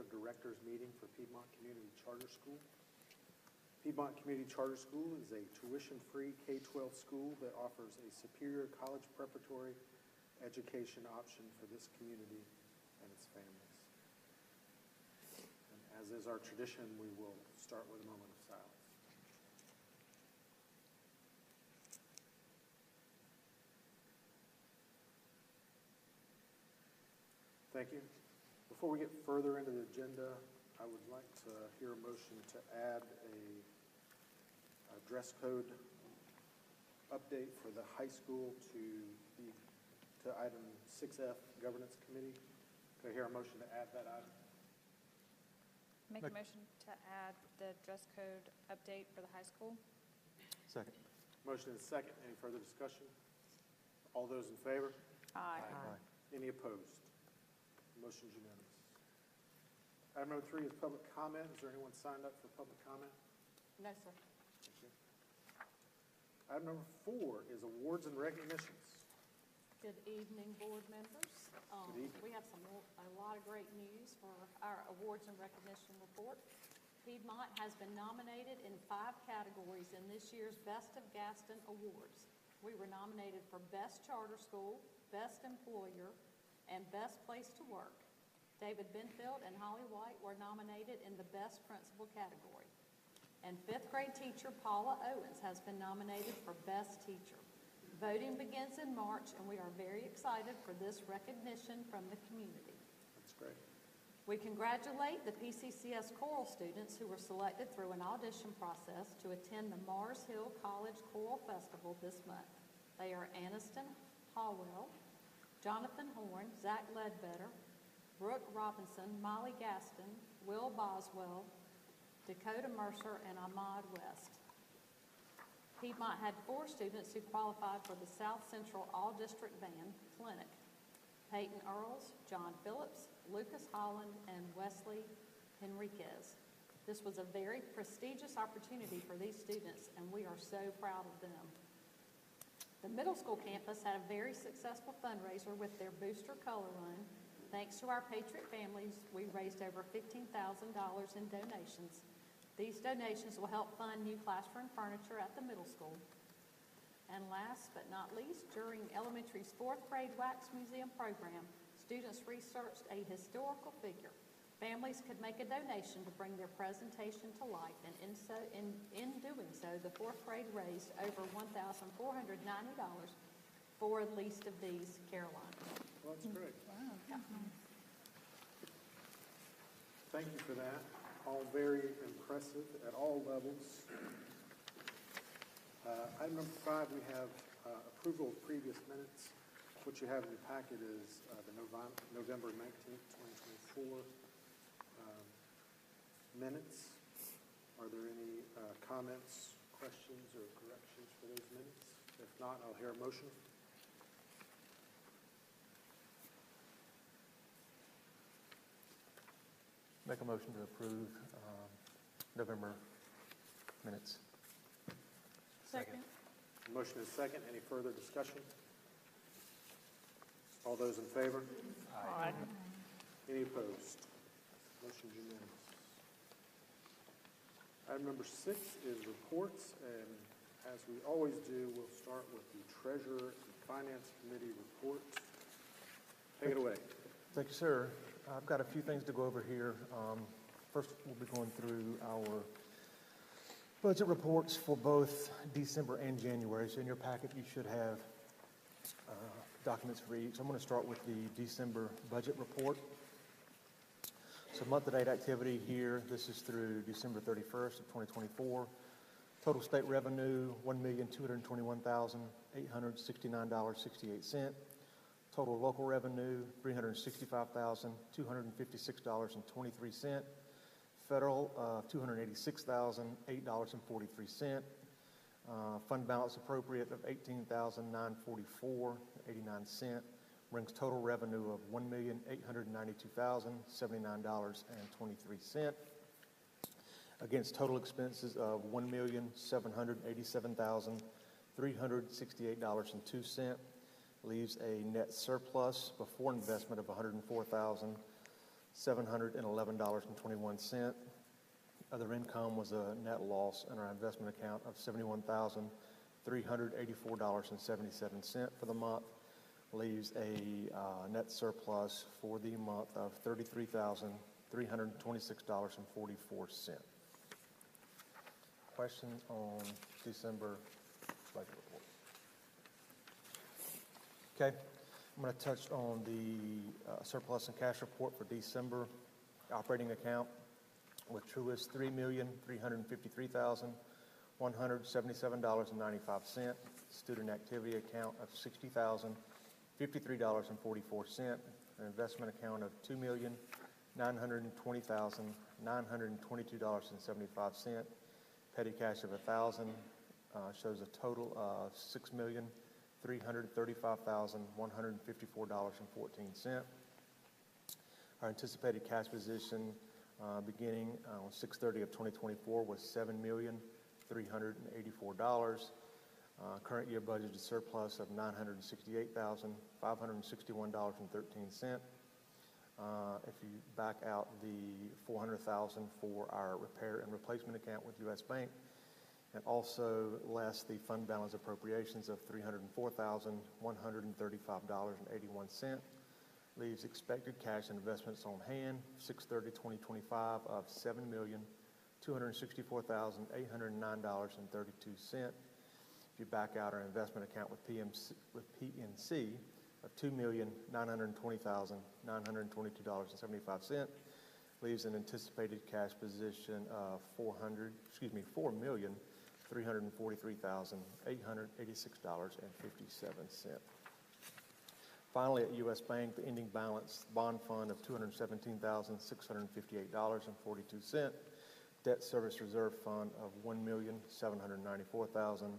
of Directors meeting for Piedmont Community Charter School. Piedmont Community Charter School is a tuition-free K-12 school that offers a superior college preparatory education option for this community and its families. And as is our tradition, we will start with a moment of silence. Thank you. Before we get further into the agenda, I would like to hear a motion to add a dress code update for the high school to item 6F, Governance Committee. Can I hear a motion to add that item? Make a motion to add the dress code update for the high school. Second. Motion is second. Any further discussion? All those in favor? Aye. Aye. Any opposed? Motion is unanimous. Item number 3 is public comment. Is there anyone signed up for public comment? No, sir. Thank you. Item number 4 is awards and recognitions. Good evening, board members. Good evening. We have a lot of great news for our awards and recognition report. Piedmont has been nominated in 5 categories in this year's Best of Gaston Awards. We were nominated for Best Charter School, Best Employer, and Best Place to Work. David Benfield and Holly White were nominated in the Best Principal category. And 5th grade teacher Paula Owens has been nominated for Best Teacher. Voting begins in March, and we are very excited for this recognition from the community. That's great. We congratulate the PCCS choral students who were selected through an audition process to attend the Mars Hill College Choral Festival this month. They are Aniston Hallwell, Jonathan Horn, Zach Ledbetter, Brooke Robinson, Molly Gaston, Will Boswell, Dakota Mercer, and Ahmad West. Piedmont had 4 students who qualified for the South Central All-District Band Clinic: Peyton Earls, John Phillips, Lucas Holland, and Wesley Henriquez. This was a very prestigious opportunity for these students, and we are so proud of them. The middle school campus had a very successful fundraiser with their Booster Color Run. Thanks to our Patriot families, we raised over $15,000 in donations. These donations will help fund new classroom furniture at the middle school. And last but not least, during elementary's 4th grade Wax Museum program, students researched a historical figure. Families could make a donation to bring their presentation to life, and in doing so, the 4th grade raised over $1,490 for Least of These, Carolina. Well, that's great. Wow. Yeah. Thank you for that. All very impressive at all levels. Item number 5, we have approval of previous minutes. What you have in your packet is the November 19th, 2024 minutes. Are there any comments, questions, or corrections for those minutes? If not, I'll hear a motion. Make a motion to approve November minutes. Second. Motion is second. Any further discussion? All those in favor? Aye. Any opposed? Motion is unanimous. Item number 6 is reports, and as we always do, we'll start with the Treasurer and Finance Committee report. Take it away. Thank you, sir. I've got a few things to go over here. First, we'll be going through our budget reports for both December and January. So in your packet, you should have documents for each. I'm going to start with the December budget report. So month-to-date activity here, this is through December 31st of 2024. Total state revenue, $1,221,869.68. Total local revenue, $365,256.23. Federal, $286,008.43. Fund balance appropriate of $18,944.89. Brings total revenue of $1,892,079.23. Against total expenses of $1,787,368.02. Leaves a net surplus before investment of $104,000 $711.21. Other income was a net loss in our investment account of $71,384.77 for the month, leaves a net surplus for the month of $33,326.44. Questions on December budget report? Okay, I'm going to touch on the surplus and cash report for December. Operating account with Truist, $3,353,177.95. Student activity account of $60,053.44. An investment account of $2,920,922.75. Petty cash of $1,000 shows a total of $6,335,154.14. Our anticipated cash position beginning on 6/30 of 2024 was $7,384,000. Current year budgeted surplus of $968,561.13. If you back out the $400,000 for our repair and replacement account with U.S. Bank, and also less the fund balance appropriations of $304,135.81, leaves expected cash and investments on hand 6/30/2025 of $7,264,809.32. If you back out our investment account with PNC of $2,920,922.75, leaves an anticipated cash position of $4,343,886.57. Finally, at U.S. Bank, the ending balance bond fund of $217,658.42, debt service reserve fund of $1,794,000,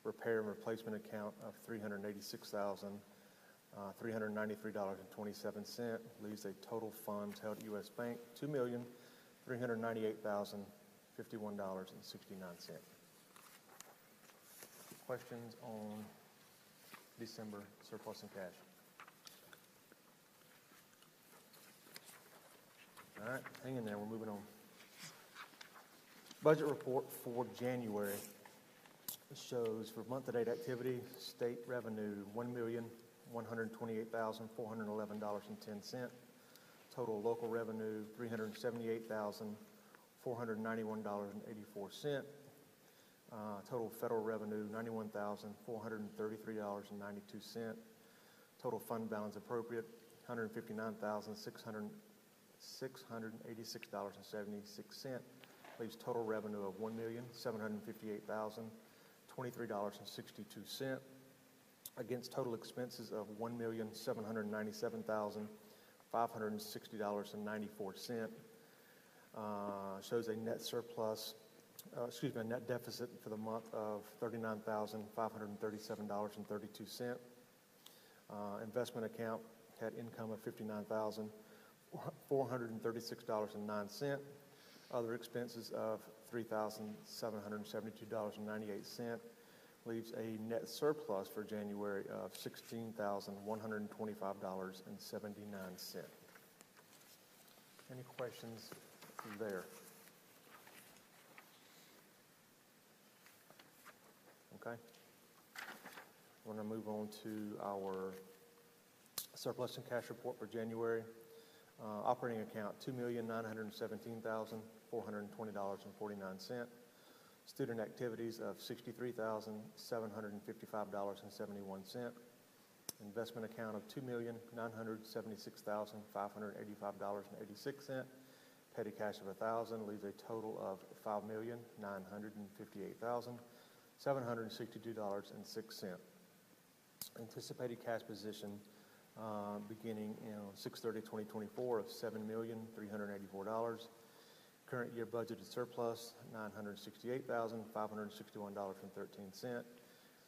repair and replacement account of $386,393.27, leaves a total funds held at U.S. Bank $2,398,051.69. Questions on December surplus and cash? All right, hang in there. We're moving on. Budget report for January shows for month-to-date activity, state revenue $1,128,411.10. Total local revenue $378,491.84. Total federal revenue $91,433.92. Total fund balance appropriate $159,686.76. Leaves total revenue of $1,758,023.62 against total expenses of $1,797,560.94. Shows a net surplus, a net deficit for the month of $39,537.32. Investment account had income of $59,436.09. Other expenses of $3,772.98. Leaves a net surplus for January of $16,125.79. Any questions there? Okay. We're going to move on to our surplus and cash report for January. Operating account $2,917,420.49. Student activities of $63,755.71. Investment account of $2,976,585.86. Petty cash of $1,000 leaves a total of $5,958,762.06. Anticipated cash position beginning in 6/30/2024 of $7,384,000. Current year budgeted surplus $968,561.13.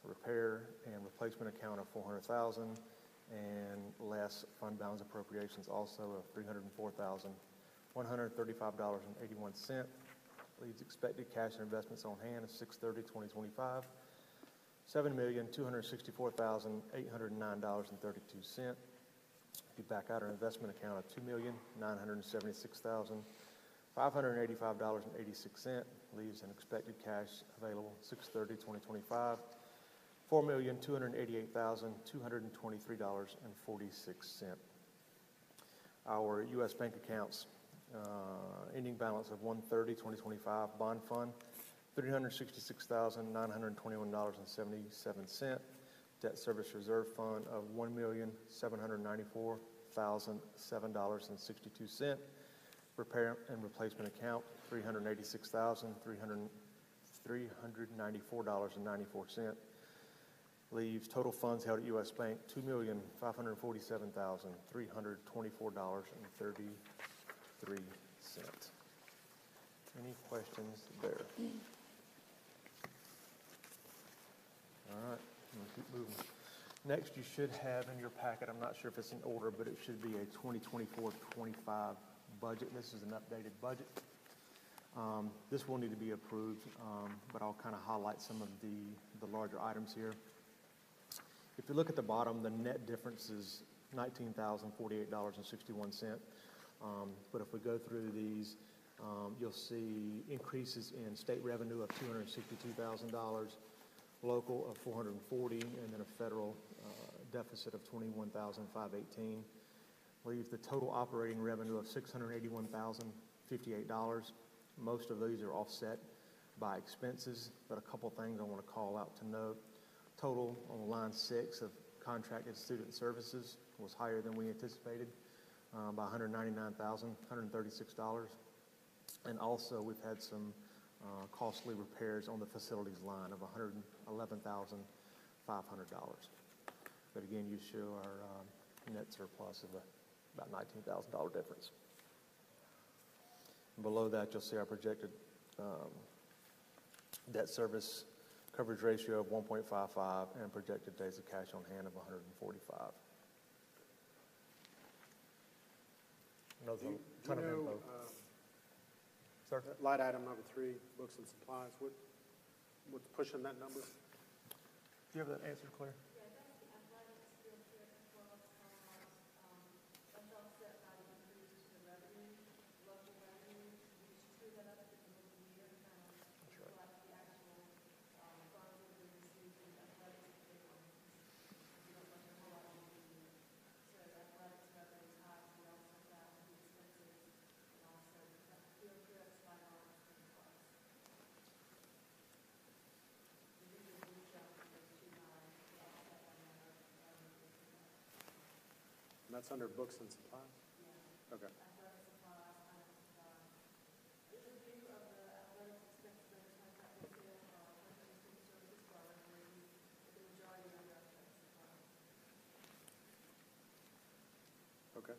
Repair and replacement account of $400,000 and less fund balance appropriations also of $304,135.81. Leaves expected cash and investments on hand of 6/30/2025 $7,264,809.32. If back out our investment account of $2,976,585.86, leaves an expected cash available 6/30/2025, $4,288,223.46. Our U.S. bank accounts, ending balance of 1/30/2025, bond fund, $366,921.77, debt service reserve fund of $1,794,007.62, repair and replacement account, $386,394.94, leaves total funds held at U.S. Bank, $2,547,324.33. Any questions there? All right, I'm going to keep moving. Next, you should have in your packet, I'm not sure if it's in order, but it should be a 2024-25 budget. This is an updated budget. This will need to be approved, but I'll kind of highlight some of the larger items here. If you look at the bottom, the net difference is $19,048.61. But if we go through these, you'll see increases in state revenue of $262,000, local of $440,000, and then a federal deficit of $21,518. Leaves the total operating revenue of $681,058. Most of these are offset by expenses, but a couple things I want to call out to note. Total on line 6 of contracted student services was higher than we anticipated by $199,136. And also we've had some costly repairs on the facilities line of $111,500. But again, you show our net surplus of about $19,000 difference. And below that, you'll see our projected debt service coverage ratio of 1.55 and projected days of cash on hand of 145. Another ton of info. Sir? Line item number 3, books and supplies, what's pushing that number? Do you have that answer, Claire? Yeah, that's the athletics field trip as well as that's offset by the increase to the revenue, local revenue. We just true that up at the middle of the year, kind of reflect the actual funds that we received in athletics particularly. We don't much a whole lot of the year. So the athletics revenue is high, so we offset that with the expenses and also field trips, fine arts, and clubs. And that's under books and supplies? Yeah. Okay. Athletic supplies, kind of, there's a few of the athletics expenses that are contract with the, contract with student services program, where the majority of the athletic supplies. Okay.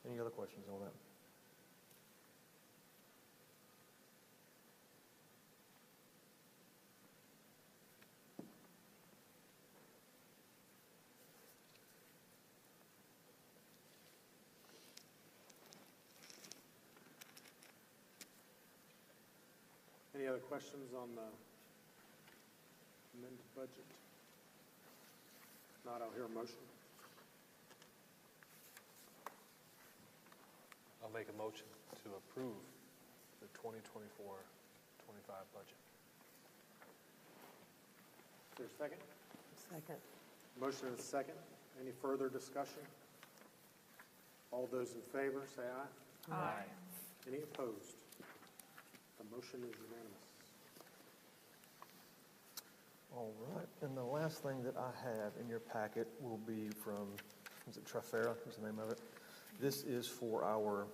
Any other questions on that? Any other questions on the amended budget? If not, I'll hear a motion. I'll make a motion to approve the 2024-25 budget. Is there a second? Second. Motion is second. Any further discussion? All those in favor, say aye. Aye. Any opposed? The motion is unanimous. All right, and the last thing that I have in your packet will be from, is it Trifera, is the name of it? This is for our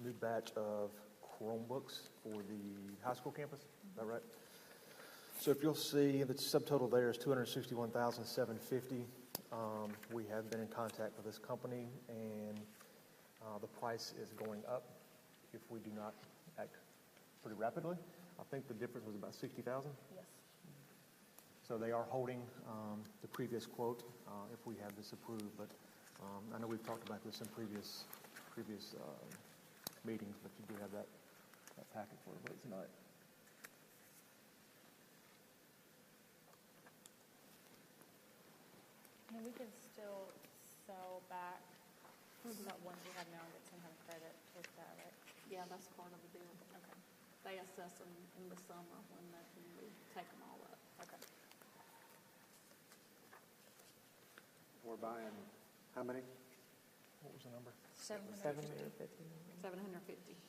new batch of Chromebooks for the high school campus, is that right? So if you'll see, the subtotal there is $261,750. We have been in contact with this company, and the price is going up if we do not act pretty rapidly. I think the difference was about $60,000. Yes. So they are holding the previous quote if we have this approved. But I know we've talked about this in previous meetings, but you do have that packet for a vote tonight. And we can still sell back that ones we have now and get some kind of credit with that, right? Yeah, that's part of the deal. Okay, They assess them in the summer when we take them all up. okay. We're buying how many? What was the number? 750. 750.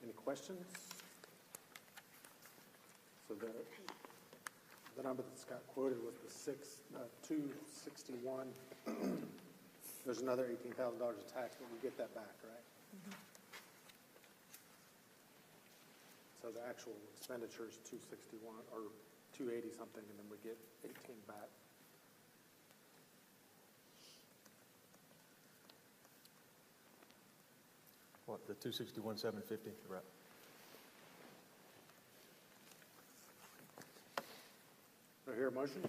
Any questions? So the number that Scott quoted was the 261. There's another $18,000 of tax, but we get that back, right? So the actual expenditure is 261 or 280 something, and then we get 18 back. What, the 261, 750, right? Do I hear a motion?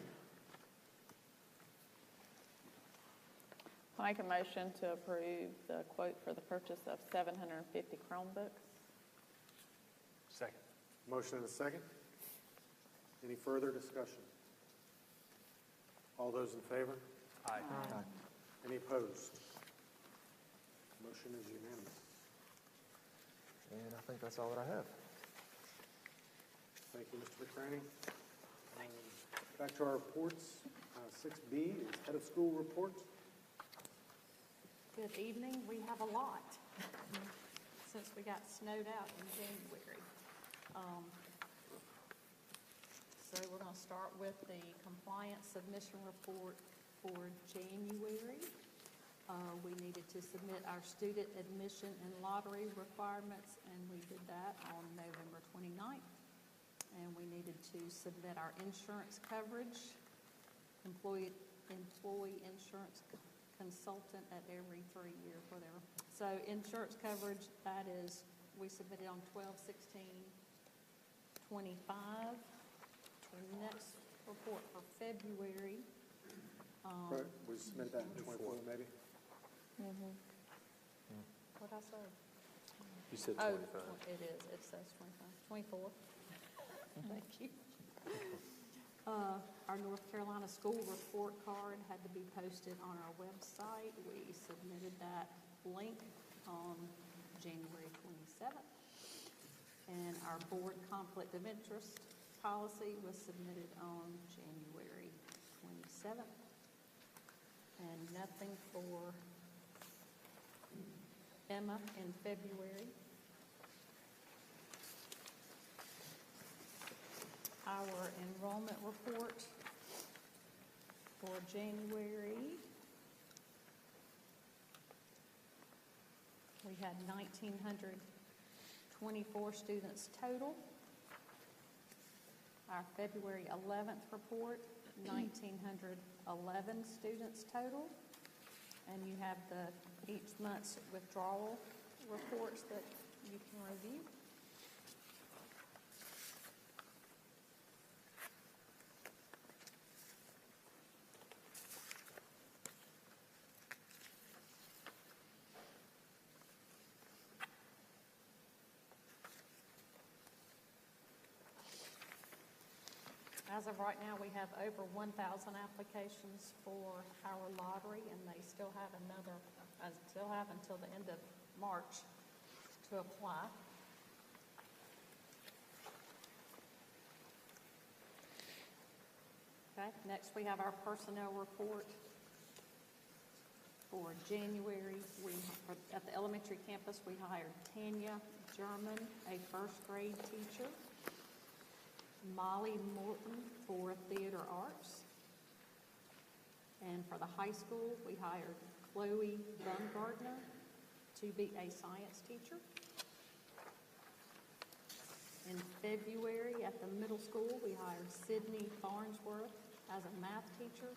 I make a motion to approve the quote for the purchase of 750 Chromebooks. Second. Motion and a second. Any further discussion? All those in favor? Aye. Any opposed? Motion is unanimous. And I think that's all that I have. Thank you, Mr. McCraney. Back to our reports. 6B is head of school reports. Good evening. We have a lot since we got snowed out in January. So we're going to start with the compliance submission report for January. We needed to submit our student admission and lottery requirements, and we did that on November 29th. And we needed to submit our insurance coverage, employee insurance consultant at every 3 years, whatever. So insurance coverage, that is, we submitted on 12/16/25. The next report for February. Right, we submitted that in 24 maybe. What'd I say? You said Oh, 25. it is, it says 25, 24. Thank you. Our North Carolina school report card had to be posted on our website. We submitted that link on January 27th. And our board conflict of interest policy was submitted on January 27th. And nothing for Emma in February. Our enrollment report for January. We had 1,924 students total. Our February 11th report, 1,911 students total. And you have each month's withdrawal reports that you can review. As of right now, we have over 1,000 applications for our lottery, and they still have until the end of March to apply. Okay, next we have our personnel report for January. At the elementary campus, we hired Tanya German, a first grade teacher, Molly Morton for theater arts. And for the high school, we hired Chloe Bumgardner to be a science teacher. In February, at the middle school, we hired Sydney Farnsworth as a math teacher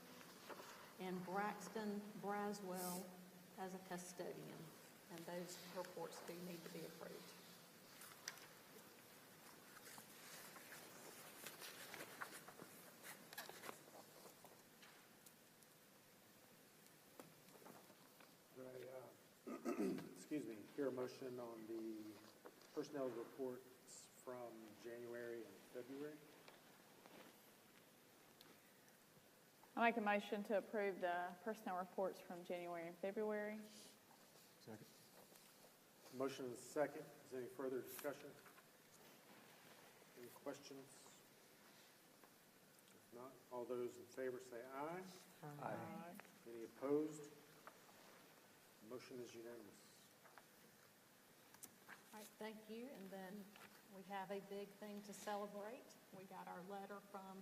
and Braxton Braswell as a custodian. And those reports do need to be approved. Excuse me, hear a motion on the personnel reports from January and February. I make a motion to approve the personnel reports from January and February. Second. Motion is second. Is there any further discussion? Any questions? If not, all those in favor say aye. Aye. Any opposed? Motion is unanimous. All right, thank you. And then we have a big thing to celebrate. We got our letter from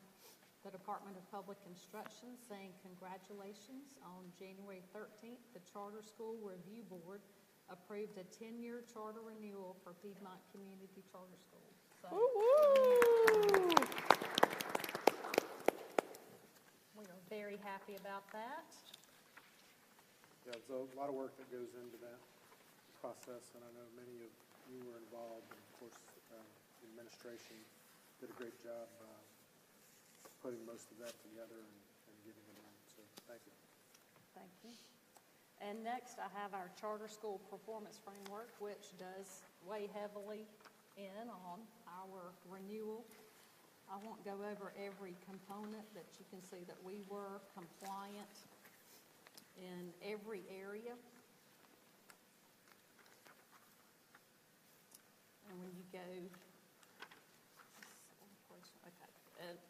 the Department of Public Instruction saying congratulations on January 13th, the Charter School Review Board approved a 10-year charter renewal for Piedmont Community Charter School. So we are very happy about that. Yeah, there's a lot of work that goes into that process, and I know many of you were involved, and of course, the administration did a great job putting most of that together and getting it in, so thank you. Thank you. And next, I have our Charter School Performance Framework, which does weigh heavily in on our renewal. I won't go over every component, but you can see that we were compliant in every area. And when you go, okay,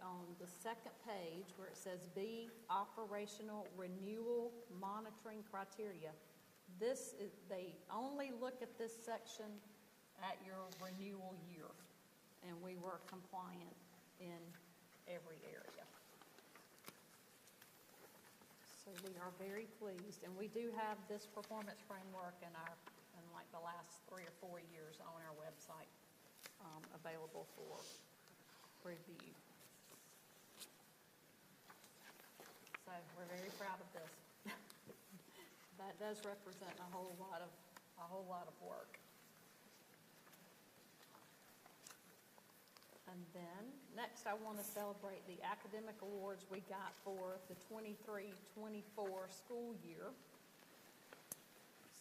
on the second page where it says B, operational renewal monitoring criteria, this is, they only look at this section at your renewal year, and we were compliant in every area. So we are very pleased, and we do have this performance framework in like the last 3 or 4 years on our website, available for review. So we're very proud of this. That does represent a whole lot of work. And then next, I want to celebrate the academic awards we got for the 23-24 school year.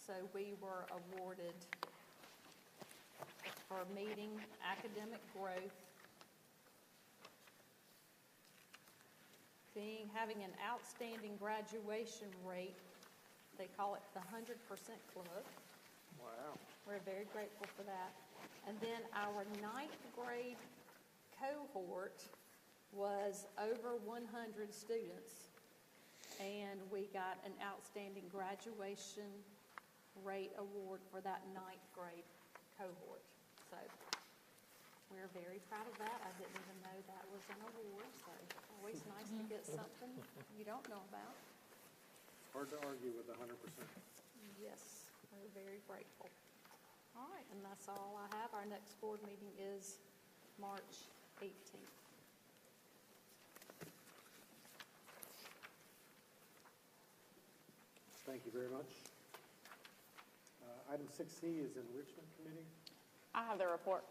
So we were awarded for meeting academic growth, having an outstanding graduation rate. They call it the 100% Club. Wow. We're very grateful for that. And then our 9th grade cohort was over 100 students, and we got an outstanding graduation rate award for that 9th grade cohort. So we're very proud of that. I didn't even know that was an award, so always nice to get something you don't know about. It's hard to argue with 100%. Yes, we're very grateful. All right, and that's all I have. Our next board meeting is March 18th. Thank you very much. Item 6C is Enrichment Committee. I have the report.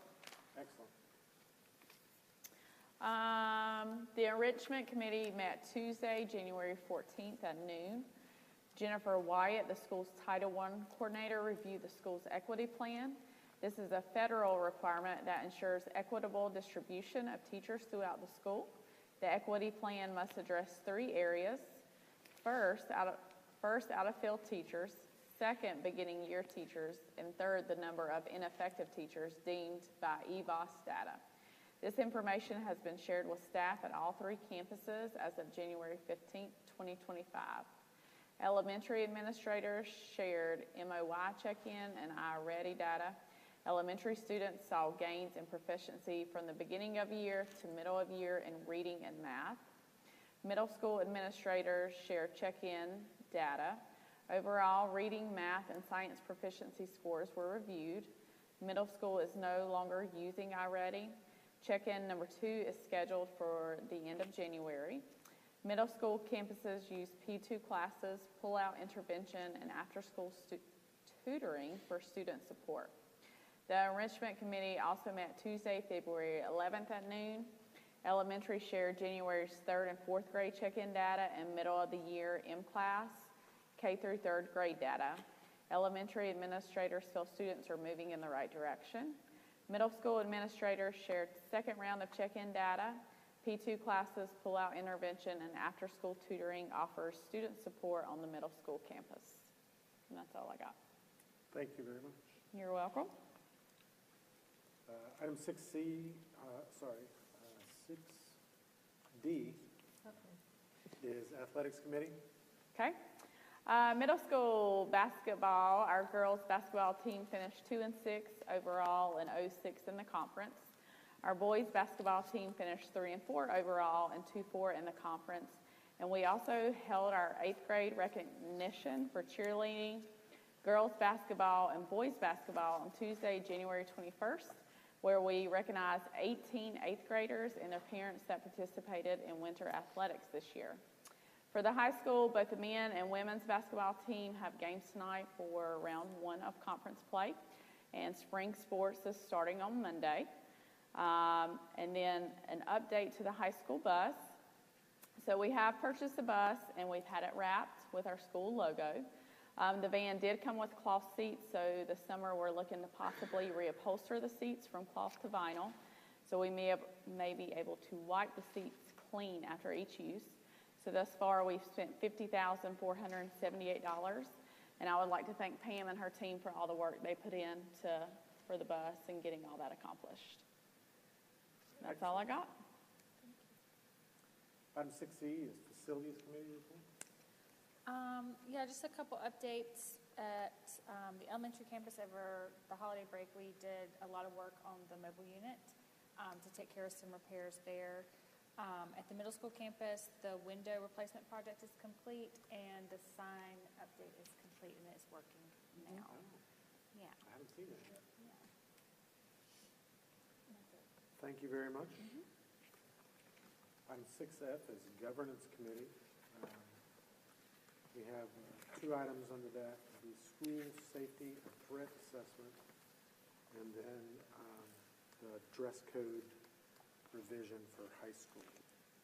Excellent. The Enrichment Committee met Tuesday, January 14th at noon. Jennifer Wyatt, the school's Title I coordinator, reviewed the school's equity plan. This is a federal requirement that ensures equitable distribution of teachers throughout the school. The equity plan must address 3 areas. First, out-of-field teachers. Second, beginning year teachers. And third, the number of ineffective teachers deemed by EVOS data. This information has been shared with staff at all 3 campuses as of January 15th, 2025. Elementary administrators shared MOY check-in and iReady data. Elementary students saw gains in proficiency from the beginning of year to middle of year in reading and math. Middle school administrators shared check-in data. Overall, reading, math, and science proficiency scores were reviewed. Middle school is no longer using iReady. Check-in number 2 is scheduled for the end of January. Middle school campuses use P2 classes, pull-out intervention, and after-school tutoring for student support. The Enrichment Committee also met Tuesday, February 11th at noon. Elementary shared January's 3rd and 4th grade check-in data and middle of the year M-class, K through 3rd grade data. Elementary administrators feel students are moving in the right direction. Middle school administrators shared second round of check-in data. P2 classes, pull-out intervention, and after-school tutoring offers student support on the middle school campus. And that's all I got. Thank you very much. You're welcome. Item 6D is Athletics Committee. Okay. Middle school basketball, our girls basketball team finished 2-6 overall and 0-6 in the conference. Our boys basketball team finished 3-4 overall and 2-4 in the conference. And we also held our 8th grade recognition for cheerleading, girls basketball, and boys basketball on Tuesday, January 21st, where we recognized 18 8th graders and their parents that participated in winter athletics this year. For the high school, both the men and women's basketball team have games tonight for round 1 of conference play, and spring sports is starting on Monday. And then an update to the high school bus. So we have purchased a bus, and we've had it wrapped with our school logo. The van did come with cloth seats, so this summer we're looking to possibly reupholster the seats from cloth to vinyl. So we may be able to wipe the seats clean after each use. So thus far we've spent $50,478, and I would like to thank Pam and her team for all the work they put in for the bus and getting all that accomplished. That's all I got. Item 6E is Facilities Committee report. Yeah, just a couple updates at the elementary campus. Over the holiday break, we did a lot of work on the mobile unit to take care of some repairs there. At the middle school campus, the window replacement project is complete, and the sign update is complete, and it's working now. Yeah. I haven't seen it yet. Yeah. That's it. Thank you very much. Item 6F is Governance Committee. We have 2 items under that, the school safety and threat assessment, and then the dress code revision for high school.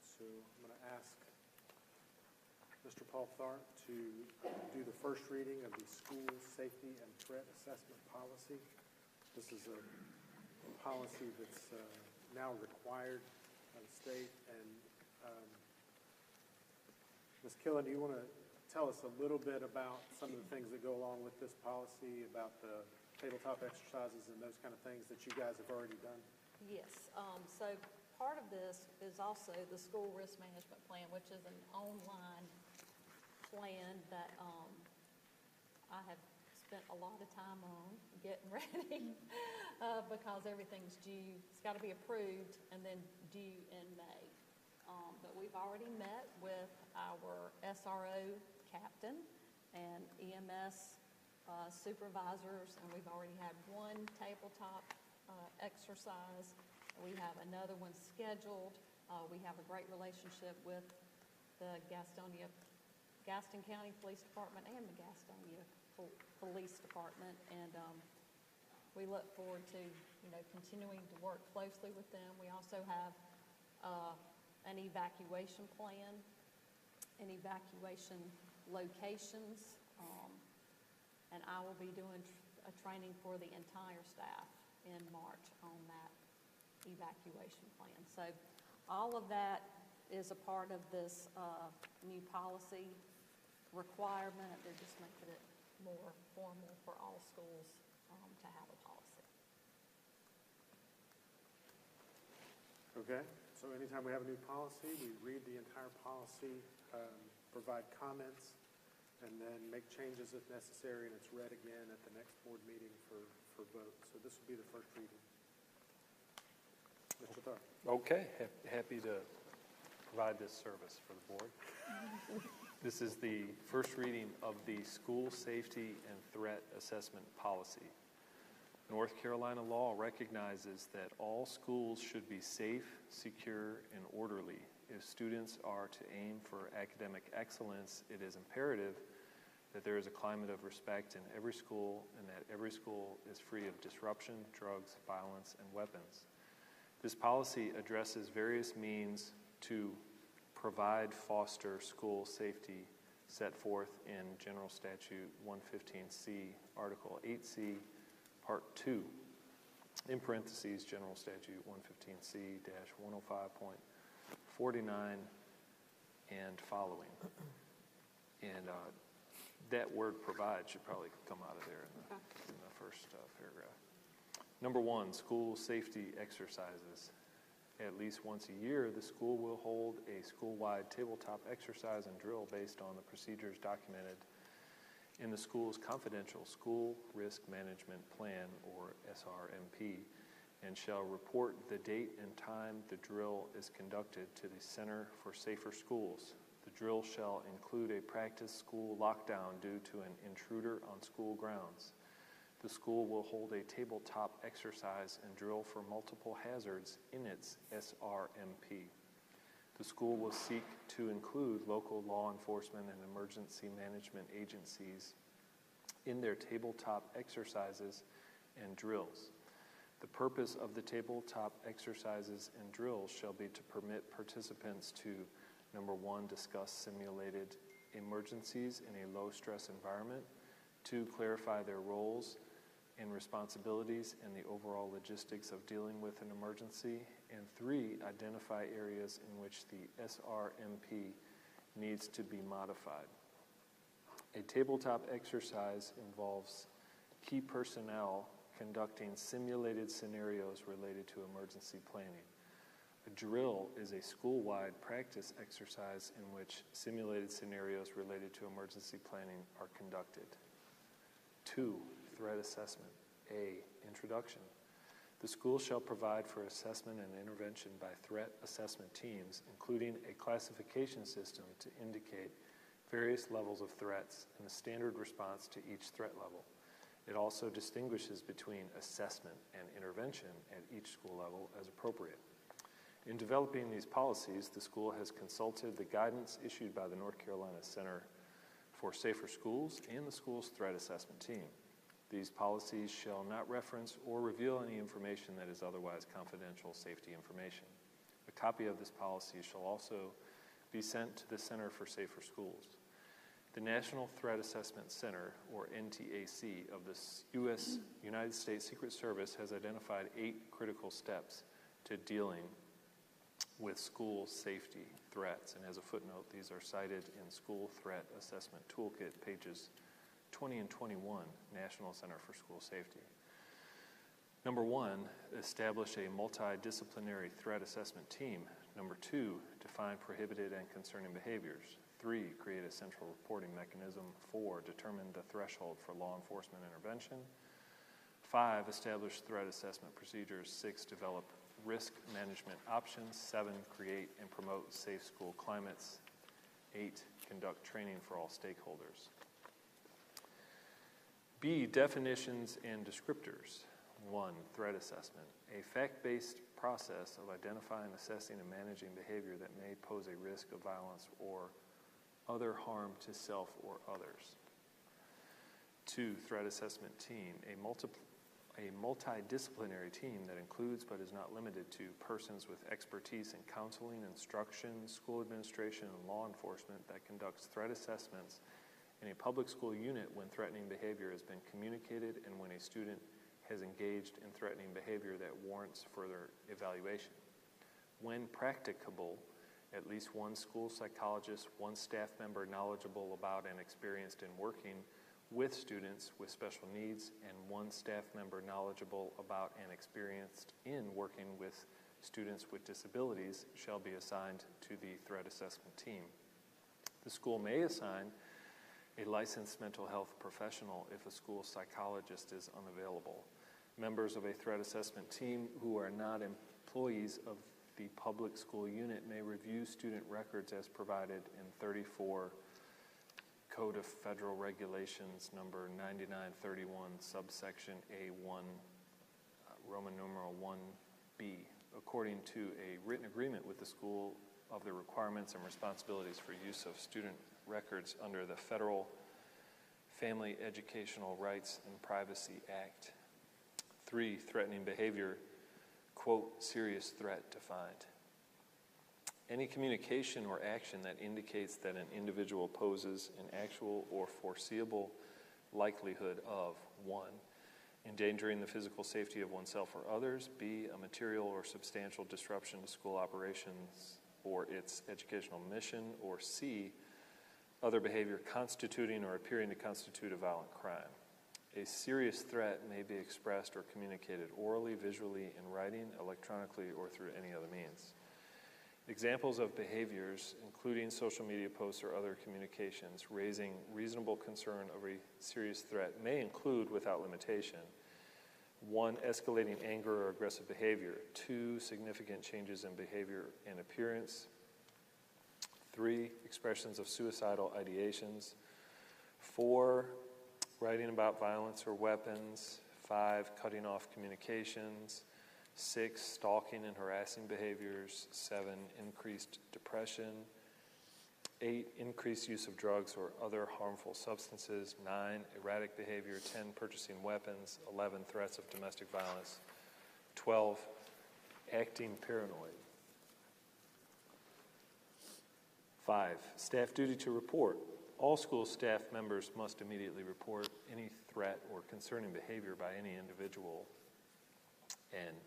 So I'm going to ask Mr. Paul Tharp to do the first reading of the school safety and threat assessment policy. This is a policy that's now required by the state. And Ms. Killen, do you want to tell us a little bit about some of the things that go along with this policy, about the tabletop exercises and those kind of things that you guys have already done? Yes, so part of this is also the school risk management plan, which is an online plan that I have spent a lot of time on getting ready because everything's due. It's got to be approved and then due in May. But we've already met with our SRO captain and EMS supervisors, and we've already had 1 tabletop exercise. We have another one scheduled. We have a great relationship with the Gaston County Police Department and the Gastonia Police Department, and we look forward to continuing to work closely with them. We also have an evacuation plan and evacuation locations, and I will be doing a training for the entire staff in March on that evacuation plan. So all of that is a part of this new policy requirement. They're just making it more formal for all schools to have a policy. Okay, so anytime we have a new policy, we read the entire policy, provide comments, and then make changes if necessary, and it's read again at the next board meeting for vote. So this will be the first reading. Mr. Tharp. Okay, happy to provide this service for the board. This is the first reading of the School Safety and Threat Assessment Policy. North Carolina law recognizes that all schools should be safe, secure, and orderly. If students are to aim for academic excellence, it is imperative that there is a climate of respect in every school and that every school is free of disruption, drugs, violence, and weapons. This policy addresses various means to provide, foster school safety set forth in General Statute 115C, Article 8C, Part 2. in parentheses, General Statute 115C-105.49 and following. And that word provide should probably come out of there in the first paragraph. Number 1, school safety exercises. At least once a year, the school will hold a school-wide tabletop exercise and drill based on the procedures documented in the school's confidential School Risk Management Plan, or SRMP, and shall report the date and time the drill is conducted to the Center for Safer Schools. The drill shall include a practice school lockdown due to an intruder on school grounds. The school will hold a tabletop exercise and drill for multiple hazards in its SRMP. The school will seek to include local law enforcement and emergency management agencies in their tabletop exercises and drills. The purpose of the tabletop exercises and drills shall be to permit participants to, number 1, discuss simulated emergencies in a low-stress environment, 2, clarify their roles and responsibilities and the overall logistics of dealing with an emergency, and 3, identify areas in which the SRMP needs to be modified. A tabletop exercise involves key personnel conducting simulated scenarios related to emergency planning. A drill is a school-wide practice exercise in which simulated scenarios related to emergency planning are conducted. 2, threat assessment. A, introduction. The school shall provide for assessment and intervention by threat assessment teams, including a classification system to indicate various levels of threats and a standard response to each threat level. It also distinguishes between assessment and intervention at each school level as appropriate. In developing these policies, the school has consulted the guidance issued by the North Carolina Center for Safer Schools and the school's threat assessment team. These policies shall not reference or reveal any information that is otherwise confidential safety information. A copy of this policy shall also be sent to the Center for Safer Schools. The National Threat Assessment Center, or NTAC, of the United States Secret Service has identified 8 critical steps to dealing with school safety threats. And as a footnote, these are cited in School Threat Assessment Toolkit, pages 20 and 21, National Center for School Safety. Number 1, establish a multidisciplinary threat assessment team. Number 2, define prohibited and concerning behaviors. 3, create a central reporting mechanism. 4, determine the threshold for law enforcement intervention. 5, establish threat assessment procedures. 6, develop risk management options. 7, create and promote safe school climates. 8, conduct training for all stakeholders. B, definitions and descriptors. 1, threat assessment, a fact-based process of identifying, assessing, and managing behavior that may pose a risk of violence or other harm to self or others. 2, threat assessment team, a multidisciplinary team that includes but is not limited to persons with expertise in counseling, instruction, school administration, and law enforcement that conducts threat assessments in a public school unit when threatening behavior has been communicated and when a student has engaged in threatening behavior that warrants further evaluation. When practicable, at least one school psychologist, one staff member knowledgeable about and experienced in working with students with special needs, and one staff member knowledgeable about and experienced in working with students with disabilities shall be assigned to the threat assessment team. The school may assign a licensed mental health professional if a school psychologist is unavailable. Members of a threat assessment team who are not employees of the public school unit may review student records as provided in 34 Code of Federal Regulations number 9931, subsection A1, Roman numeral 1B, according to a written agreement with the school of the requirements and responsibilities for use of student records under the Federal Family Educational Rights and Privacy Act. 3, threatening behavior, quote, serious threat defined. Any communication or action that indicates that an individual poses an actual or foreseeable likelihood of 1, endangering the physical safety of oneself or others. B, a material or substantial disruption to school operations or its educational mission. Or C, other behavior constituting or appearing to constitute a violent crime. A serious threat may be expressed or communicated orally, visually, in writing, electronically, or through any other means. Examples of behaviors, including social media posts or other communications, raising reasonable concern of a serious threat may include, without limitation, 1, escalating anger or aggressive behavior, 2, significant changes in behavior and appearance, 3, expressions of suicidal ideations, 4, writing about violence or weapons, 5, cutting off communications, 6, stalking and harassing behaviors, 7, increased depression, 8, increased use of drugs or other harmful substances, 9, erratic behavior, 10, purchasing weapons, 11, threats of domestic violence, 12, acting paranoid. 5, staff duty to report. All school staff members must immediately report any threat or concerning behavior by any individual, and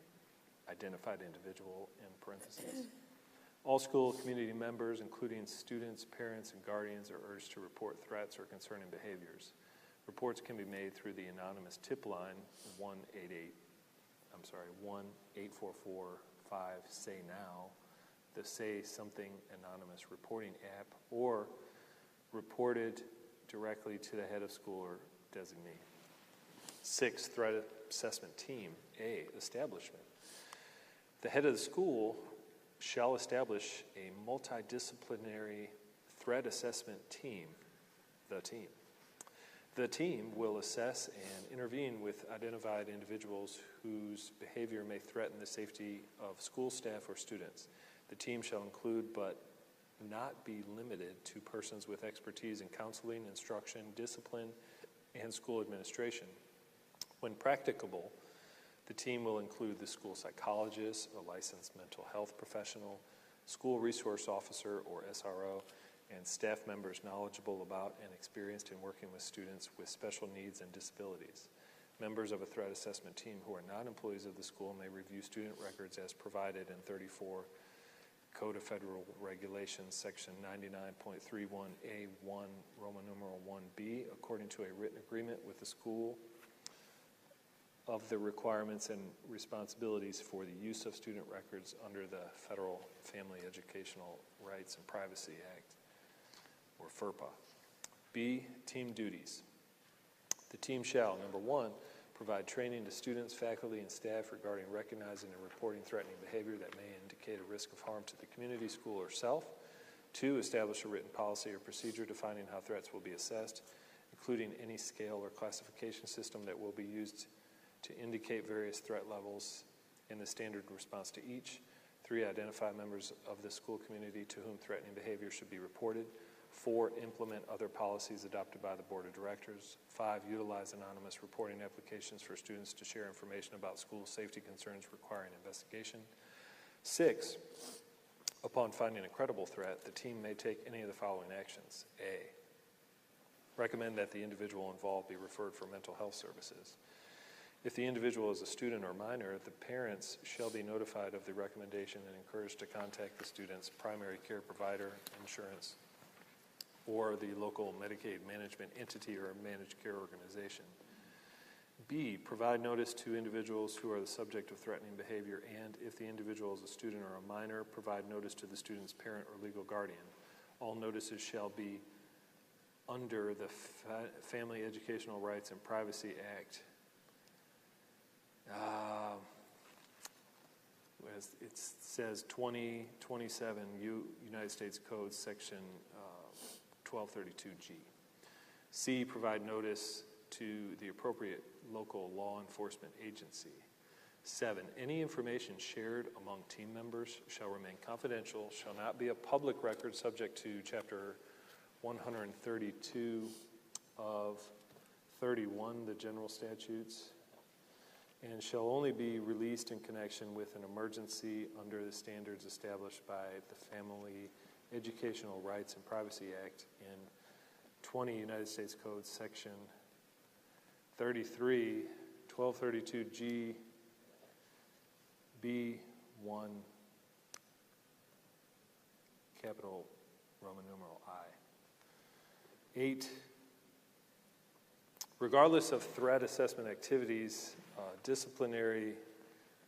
identified individual in parentheses. All school community members, including students, parents, and guardians, are urged to report threats or concerning behaviors. Reports can be made through the anonymous tip line 1-844-5-SAY-NOW, the Say Something Anonymous reporting app, or reported directly to the head of school or designee. 6, threat assessment team. A, establishment. The head of the school shall establish a multidisciplinary threat assessment team, the team. The team will assess and intervene with identified individuals whose behavior may threaten the safety of school staff or students. The team shall include, but not be limited to, persons with expertise in counseling, instruction, discipline, and school administration. When practicable, the team will include the school psychologist, a licensed mental health professional, school resource officer or SRO, and staff members knowledgeable about and experienced in working with students with special needs and disabilities. Members of a threat assessment team who are not employees of the school may review student records as provided in 34 Code of Federal Regulations, Section 99.31A1, Roman numeral 1B, according to a written agreement with the school of the requirements and responsibilities for the use of student records under the Federal Family Educational Rights and Privacy Act, or FERPA. B, team duties. The team shall, number 1, provide training to students, faculty, and staff regarding recognizing and reporting threatening behavior that may indicate a risk of harm to the community, school, or self. 2, establish a written policy or procedure defining how threats will be assessed, including any scale or classification system that will be used to indicate various threat levels and the standard response to each. 3, identify members of the school community to whom threatening behavior should be reported. 4, implement other policies adopted by the Board of Directors. 5, utilize anonymous reporting applications for students to share information about school safety concerns requiring investigation. 6, upon finding a credible threat, the team may take any of the following actions. A, recommend that the individual involved be referred for mental health services. If the individual is a student or minor, the parents shall be notified of the recommendation and encouraged to contact the student's primary care provider, insurance, or the local Medicaid management entity or managed care organization. B, provide notice to individuals who are the subject of threatening behavior, and if the individual is a student or a minor, provide notice to the student's parent or legal guardian. All notices shall be under the Family Educational Rights and Privacy Act. It says 2027 United States Code, Section 1232G. C, provide notice to the appropriate local law enforcement agency. 7, any information shared among team members shall remain confidential, shall not be a public record subject to Chapter 132 of 31, the general statutes, and shall only be released in connection with an emergency under the standards established by the Family Educational Rights and Privacy Act in 20 United States Code, Section 33, 1232G B1 capital Roman numeral I. 8, regardless of threat assessment activities, disciplinary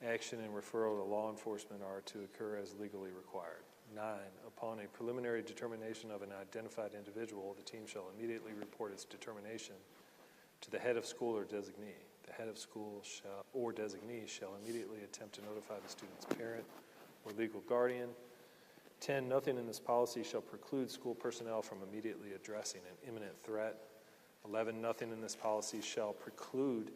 action and referral to law enforcement are to occur as legally required. 9, upon a preliminary determination of an identified individual, the team shall immediately report its determination to the head of school or designee. The head of school or designee shall immediately attempt to notify the student's parent or legal guardian. 10, nothing in this policy shall preclude school personnel from immediately addressing an imminent threat. 11, nothing in this policy shall preclude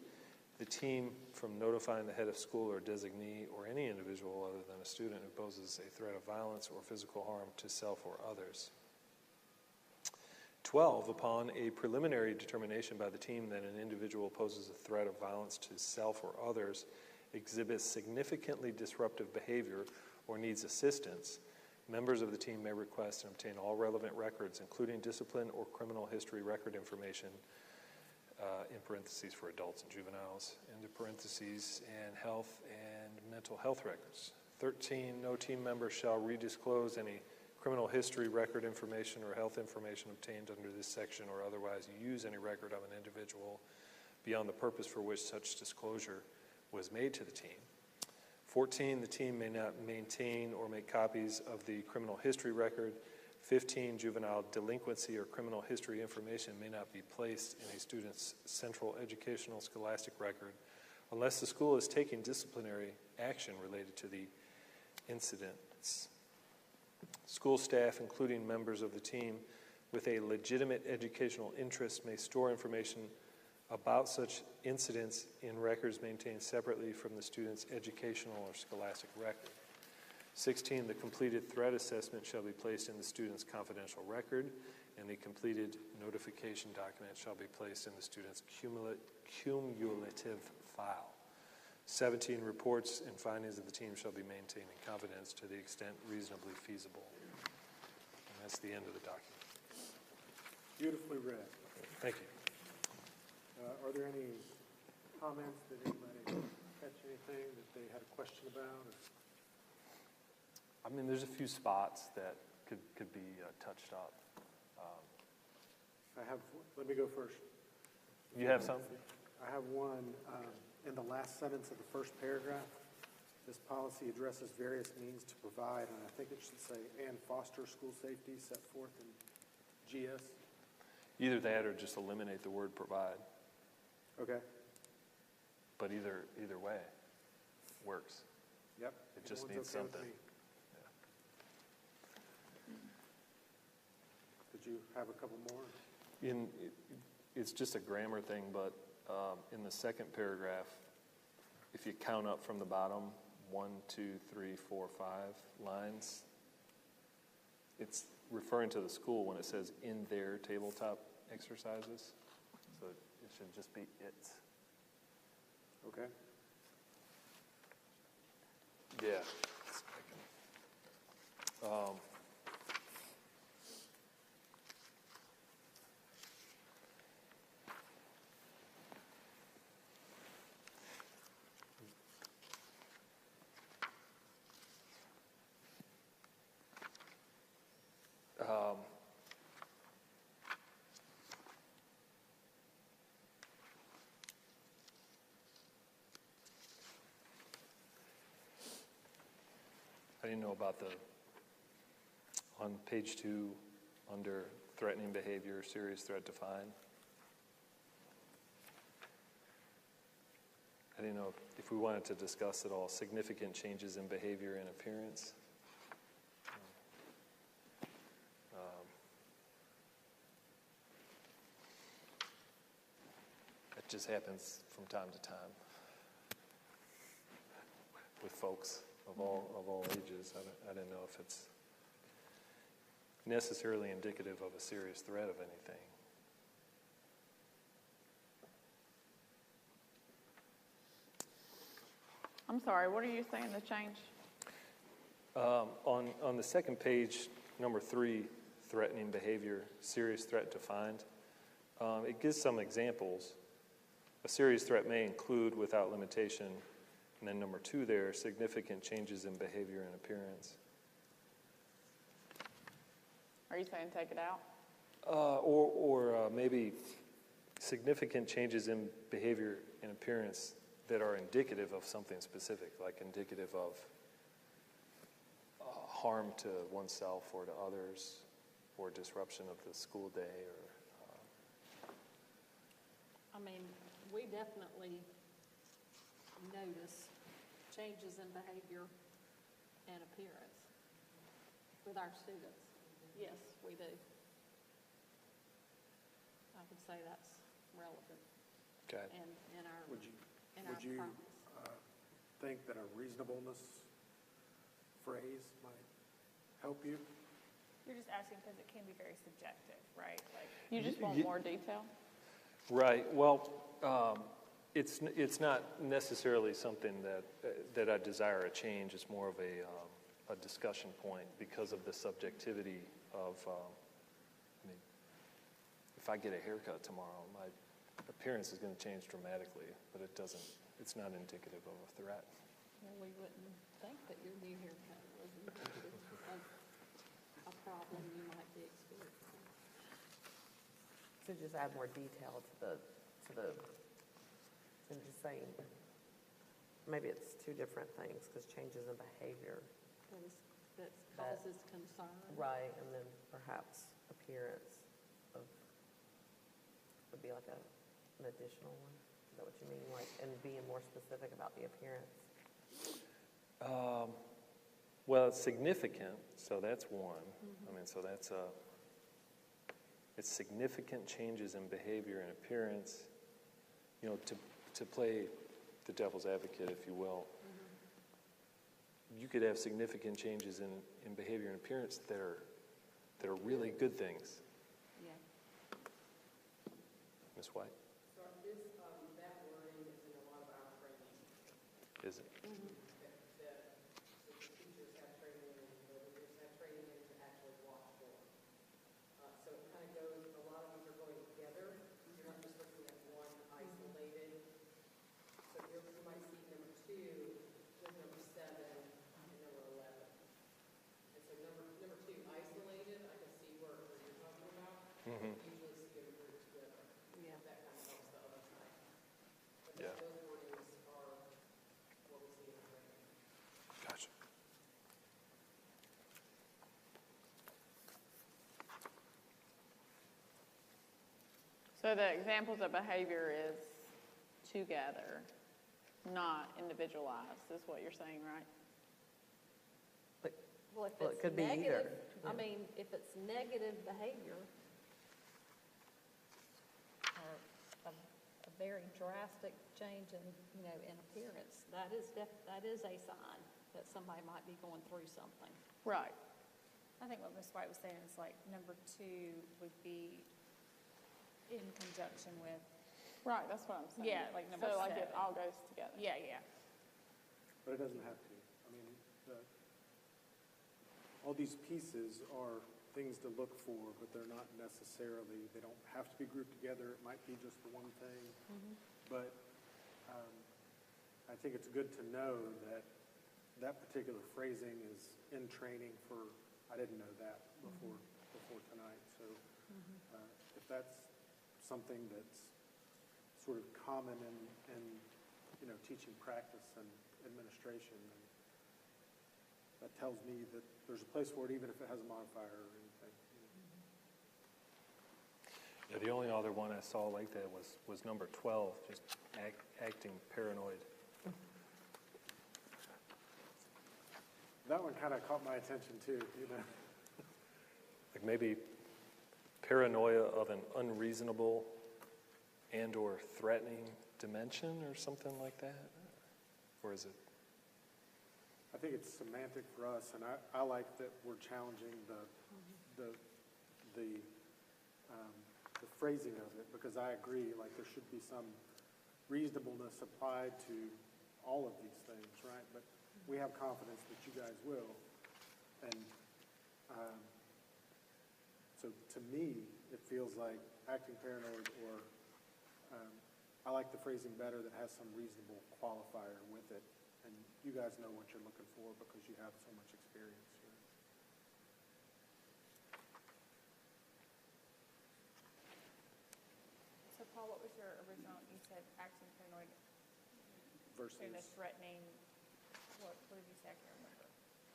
the team from notifying the head of school or designee or any individual other than a student who poses a threat of violence or physical harm to self or others. 12, upon a preliminary determination by the team that an individual poses a threat of violence to self or others, exhibits significantly disruptive behavior, or needs assistance, members of the team may request and obtain all relevant records, including discipline or criminal history record information, in parentheses for adults and juveniles, into parentheses, and health and mental health records. 13, no team member shall redisclose any criminal history record information or health information obtained under this section, or otherwise use any record of an individual beyond the purpose for which such disclosure was made to the team. 14, the team may not maintain or make copies of the criminal history record. 15, juvenile delinquency or criminal history information may not be placed in a student's central educational scholastic record unless the school is taking disciplinary action related to the incidents. School staff, including members of the team with a legitimate educational interest, may store information about such incidents in records maintained separately from the student's educational or scholastic record. 16, the completed threat assessment shall be placed in the student's confidential record, and the completed notification document shall be placed in the student's cumulative file. 17, reports and findings of the team shall be maintained in confidence to the extent reasonably feasible. And that's the end of the document. Beautifully read. Thank you. Are there any comments? Did anybody catch anything that they had a question about? Or? I mean, there's a few spots that could be touched up. Let me go first. You have some? I have one in the last sentence of the first paragraph. This policy addresses various means to provide, and I think it should say, and foster school safety set forth in GS. Either that or just eliminate the word provide. Okay. But either way works. Yep. It just Everyone's needs okay with something. me. Did you have a couple more? It's just a grammar thing, but in the second paragraph, if you count up from the bottom, 1, 2, 3, 4, 5 lines, it's referring to the school when it says in their tabletop exercises. So it should just be its. Okay. Yeah. I didn't know about on page 2, under threatening behavior, serious threat defined. I didn't know if we wanted to discuss at all significant changes in behavior and appearance. It just happens from time to time with folks of all ages. I didn't know if it's necessarily indicative of a serious threat of anything. I'm sorry, what are you saying to change? On the second page, number 3, threatening behavior, serious threat defined, it gives some examples. a serious threat may include without limitation, and then number 2 there, significant changes in behavior and appearance. Are you saying take it out? Or maybe significant changes in behavior and appearance that are indicative of something specific, like indicative of harm to oneself or to others, or disruption of the school day, or I mean, we definitely notice changes in behavior and appearance with our students. Yes, we do. I would say that's relevant okay. in our Would you practice. think that a reasonableness phrase might help you? You're just asking because it can be very subjective, right? Like, You just want more detail? Right. Well, it's not necessarily something that I desire a change. It's more of a discussion point because of the subjectivity of. I mean, if I get a haircut tomorrow, my appearance is going to change dramatically, but it doesn't. It's not indicative of a threat. Well, we wouldn't think that your new haircut was indicative of a problem you might be experiencing. To just add more detail to and just saying, maybe it's two different things, because changes in behavior. That causes concern. Right, and then perhaps appearance of, would be like an additional one. Is that what you mean? Like, and being more specific about the appearance? Well, it's significant, so that's one. I mean, so that's it's significant changes in behavior and appearance. You know, to play the devil's advocate, if you will, you could have significant changes in behavior and appearance that are really good things. Yeah. Ms. White? So that wording is in a lot of our training. Is it? The teachers have training in, the leaders have training in to actually watch for. So it kind of goes, a lot of these are going together. You're not just looking at one isolated. So you might see number 2 with number 7 and number 11. And so number 2 isolated, I can see where you're talking about. Mm-hmm. Usually see them grouped together. Yeah. That kind of helps the other side. But Yeah. those wordings are what we see in the training. Gotcha. So the examples of behavior is together, not individualized, is what you're saying, right? Well, if Well, it it's could be either. negative, I mean, if it's negative behavior, or a very drastic change in, in appearance, that is a sign that somebody might be going through something. Right. I think what Ms. White was saying is like number 2 would be in conjunction with, Right, that's what I'm saying. Yeah, like number So like it 7. all goes together. yeah. But it doesn't have to. I mean, all these pieces are things to look for, but they're not necessarily, they don't have to be grouped together. It might be just the one thing. But I think it's good to know that that particular phrasing is in training for, I didn't know that before tonight. So if that's something that's sort of common in teaching practice and administration, then that tells me that there's a place for it, even if it has a modifier or anything. Yeah, the only other one I saw like that was number 12, just acting paranoid. That one kind of caught my attention too, Like maybe paranoia of an unreasonable and or threatening dimension or something like that? Or is it? I think it's semantic for us, and I like that we're challenging the phrasing of it, because I agree, like there should be some reasonableness applied to all of these things, right? But we have confidence that you guys will. And so to me, it feels like acting paranoid or I like the phrasing better that has some reasonable qualifier with it. And you guys know what you're looking for because you have so much experience here. So Paul, what was your original, you said acting paranoid and a Versus, threatening, what did you say? I can't remember.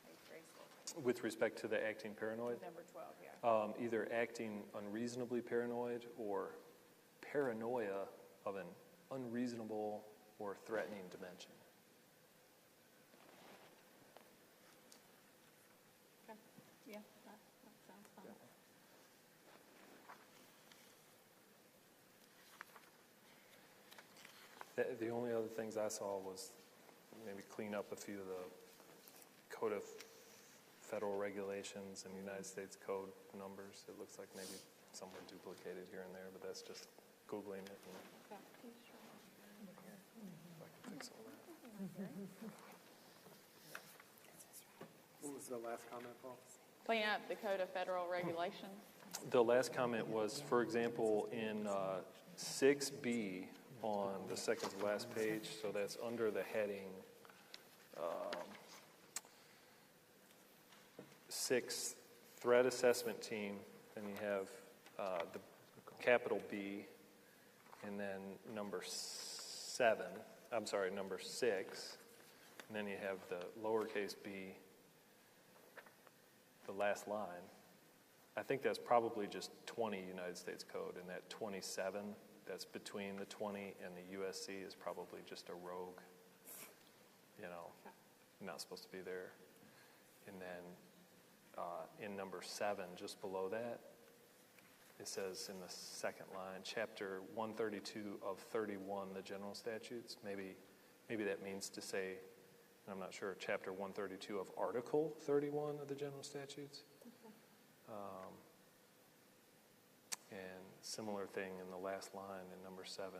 How you phrased it. With respect to the acting paranoid, Number 12, yeah. either acting unreasonably paranoid or paranoia of an unreasonable or threatening dimension. Okay. Yeah, that sounds fine. The only other things I saw was maybe clean up a few of the Code of Federal Regulations and United States Code numbers. It looks like maybe some were duplicated here and there, but that's just Googling it and Okay. if I can fix all that. what was the last comment, Paul? Clean up the Code of Federal Regulations. The last comment was, for example, in 6B on the second to last page, so that's under the heading 6 Threat Assessment Team, and you have the capital B, and then number 6, and then you have the lowercase b, the last line. I think that's probably just 20 United States Code, and that 27 that's between the 20 and the USC is probably just a rogue, not supposed to be there. And then in number 7, just below that, it says in the second line, Chapter 132 of 31, the general statutes. Maybe that means to say, and I'm not sure, Chapter 132 of Article 31 of the general statutes. And similar thing in the last line in number 7,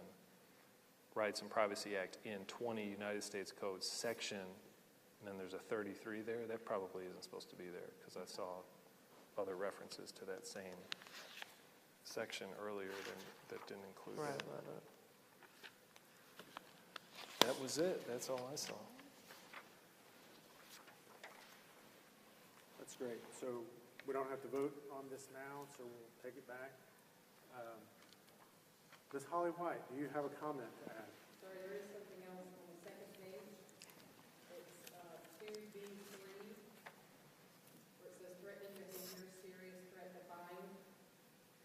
Rights and Privacy Act in 20 United States Code section, and then there's a 33 there. That probably isn't supposed to be there because I saw other references to that same section earlier that didn't include Right, that. right. That was it. That's all I saw. That's great. So we don't have to vote on this now, so we'll take it back. Ms. Holly White, do you have a comment to add? Sorry, there is something else on the second page. It's 2B3, where it says threatening behavior, serious threat defined.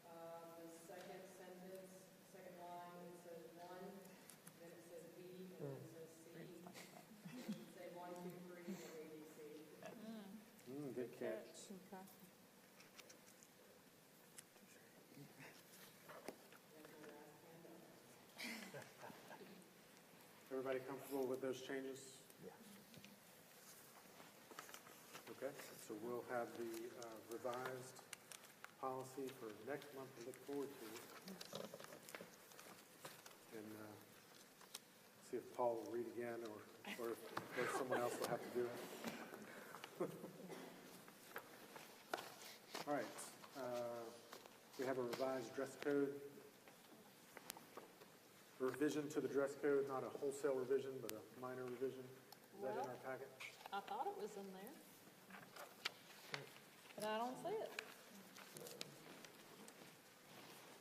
The second sentence, second line, it says 1, then it says B, and then it says C. It should say 1, 2, 3, and ABC. Good catch. Okay. Everybody comfortable with those changes? Yeah. Okay, so we'll have the revised policy for next month to look forward to. And see if Paul will read again or if someone else will have to do it. All right, we have a revised dress code. A revision to the dress code, not a wholesale revision, but a minor revision. Is that in Well- our packet? I thought it was in there. But I don't see it.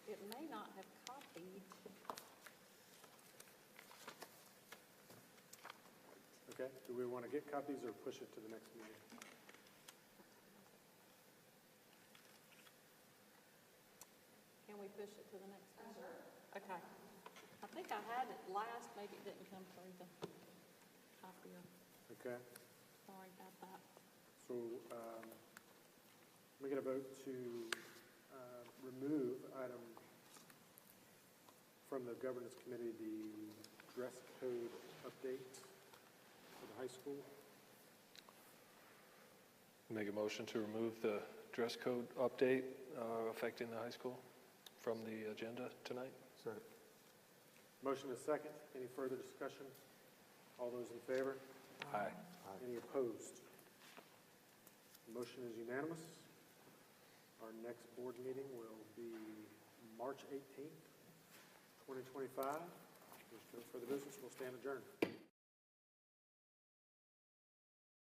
It may not have copied. Okay, do we want to get copies or push it to the next meeting? Can we push it to the next one? Okay. I think I had it last, maybe it didn't come through the copier. Okay, Sorry about that. so we get a vote to remove item from the governance committee, the dress code update for the high school. Make a motion to remove the dress code update affecting the high school from the agenda tonight. So, Motion is second. Any further discussion? All those in favor? Aye. Any opposed? The motion is unanimous. Our next board meeting will be March 18th, 2025. There's no further business. We'll stand adjourned.